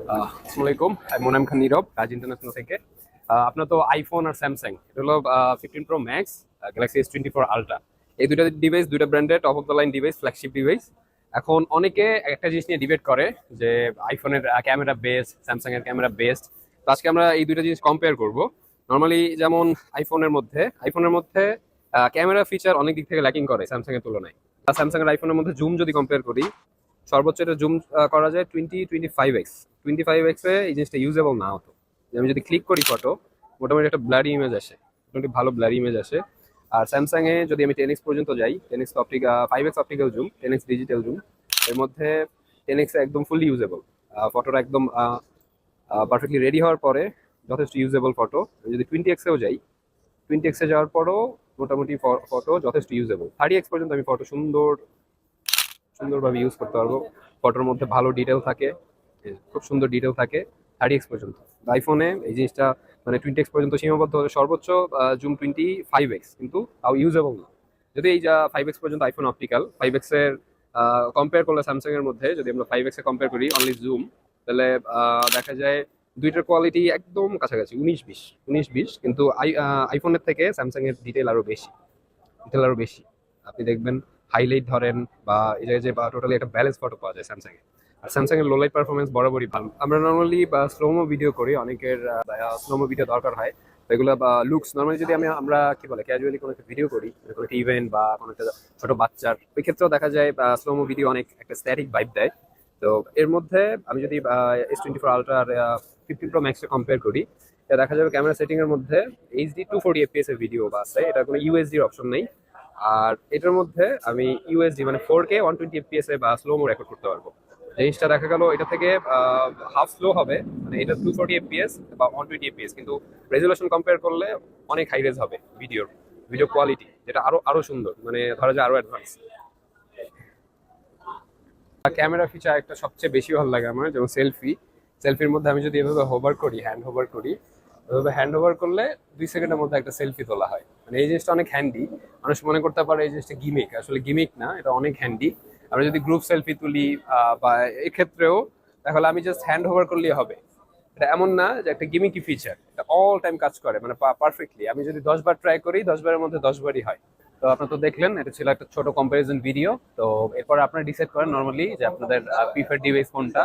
আসসালামু আলাইকুম, আমি মোনাম খান নীরব, কাজ ইন্টারন্যাশনাল থেকে। আপনার তো আইফোন আর স্যামসাং, এটা হলো 15 Pro Max, Galaxy S24 Ultra। এই দুইটা ডিভাইস, দুইটা ব্র্যান্ডের top of the line device, flagship device. এখন অনেকে একটা জিনিস নিয়ে ডিবেট করে যে আইফোনের ক্যামেরা বেস্ট, স্যামসাং এর ক্যামেরা বেস্ট। তো আজকে আমরা এই দুইটা জিনিস কম্পেয়ার করব। নর্মালি যেমন আইফোনের মধ্যে ক্যামেরা ফিচার অনেক দিক থেকে ল্যাকিং করে স্যামসাং এর তুলনায়। স্যামসাং এর আইফোনের মধ্যে জুম যদি কম্পেয়ার করি, সর্বোচ্চ এটা জুম করা যায় 25x। 25x এ এই জিনিসটা ইউজেবল না হতো। যে আমি যদি ক্লিক করি ফটো, মোটামুটি একটা ব্লারি ইমেজ আসে, মোটামুটি ভালো ব্লারি ইমেজ আসে। আর স্যামসাং এ যদি আমি 10x পর্যন্ত যাই, 10x optic, 5x optical zoom, 10x digital zoom, এর মধ্যে 10x একদম ফুললি ইউজেবল। ফটোটা একদম পারফেক্টলি রেডি হওয়ার পরে যথেষ্ট ইউজেবল ফটো। যদি 20x এও যাই, 20x এ যাওয়ার পরও মোটামুটি ফটো যথেষ্ট ইউজেবল। 30x পর্যন্ত আমি ফটো সুন্দরভাবে ইউজ করতে পারবো। ফটোর মধ্যে ভালো ডিটেল থাকে, খুব সুন্দর ডিটেল থাকে 30x পর্যন্ত। আইফোনে এই জিনিসটা মানে 20x পর্যন্ত সীমাবদ্ধ হলে, সর্বোচ্চ জুম 25x, কিন্তু তাও ইউজেবল না। যদি এই যা 5x পর্যন্ত আইফোন অপটিক্যাল, 5x এর কম্পেয়ার করলে স্যামসাং এর মধ্যে যদি আমরা 5x এ কম্পেয়ার করি অনলি জুম, তাহলে দেখা যায় দুইটার কোয়ালিটি একদম কাছাকাছি, 19-20। কিন্তু আইফোনের থেকে স্যামসাং এর ডিটেল আরো বেশি। আপনি দেখবেন হাইলাইট ধরেন বা এই জায়গায় যে টোটালি একটা ব্যালেন্স ফটো পাওয়া যায় স্যামসাং এ। আর স্যামসাং এর লো লাইট পারফরমেন্স বরাবরই ভালো। আমরা নর্মালি স্লোমো ভিডিও করি, অনেকের স্লোমো ভিডিও দরকার হয়। তো এগুলো বা লুকস নর্মালি যদি আমরা কি বলে ক্যাজুয়ালি কোনো একটা ভিডিও করি, কোনো একটা ইভেন্ট বা কোনো একটা ছোট বাচ্চার, ওই ক্ষেত্রেও দেখা যায় স্লোমো ভিডিও অনেক একটা স্ট্যাটিক ভাইব দেয়। তো এর মধ্যে আমি যদি S24 Ultra আর 15 Pro Max কম্পেয়ার করি, এটা দেখা যাবে ক্যামেরা সেটিং এর মধ্যে এইচডি 240 fps এর ভিডিও বা আছে, এটা কোনো ইউএসডি অপশন নেই। আর এটার মধ্যে আমি ইউএসডি মানে 4K 120 fps এ বা স্লো মো রেকর্ড করতে পারবো। জিনিসটা দেখা গেল এটা থেকে হাফ স্লো হবে, মানে এটা 240 fps বা 120 fps, কিন্তু রেজুলেশন কম্পেয়ার করলে অনেক হাই রেজ হবে ভিডিও কোয়ালিটি, যেটা আরো আরো সুন্দর, মানে ধরা যায় আরো অ্যাডভান্স। ক্যামেরা ফিচার একটা সবচেয়ে বেশি ভালো লাগে আমার, যেমন সেলফির মধ্যে আমি যদি এভাবে হোভার করি, হ্যান্ড হোভার করি, ওইভাবে হ্যান্ড ওভার করলে 2 সেকেন্ডের মধ্যে একটা সেলফি তোলা হয়। মানে এই জিনিসটা অনেক হ্যান্ডি। মানুষ মনে করতে পারে এই জিনিসটা গিমিক, আসলে গিমিক না, এটা অনেক হ্যান্ডি। আমরা যদি গ্রুপ সেলফি তুলি বা এক্ষেত্রেও তাহলে আমি জাস্ট হ্যান্ড ওভার করলেই হবে। এটা এমন না যে একটা গিমিকি ফিচার, এটা অল টাইম কাজ করে, মানে পারফেক্টলি। আমি যদি 10 বার ট্রাই করি, 10 বারের মধ্যে 10 বারই হয়। তো আপনারা তো দেখলেন, এটা ছিল একটা ছোট কম্পারিজন ভিডিও। তো এরপর আপনারা ডিসাইড করেন নর্মালি যে আপনাদের প্রিফার ডিভাইস কোনটা।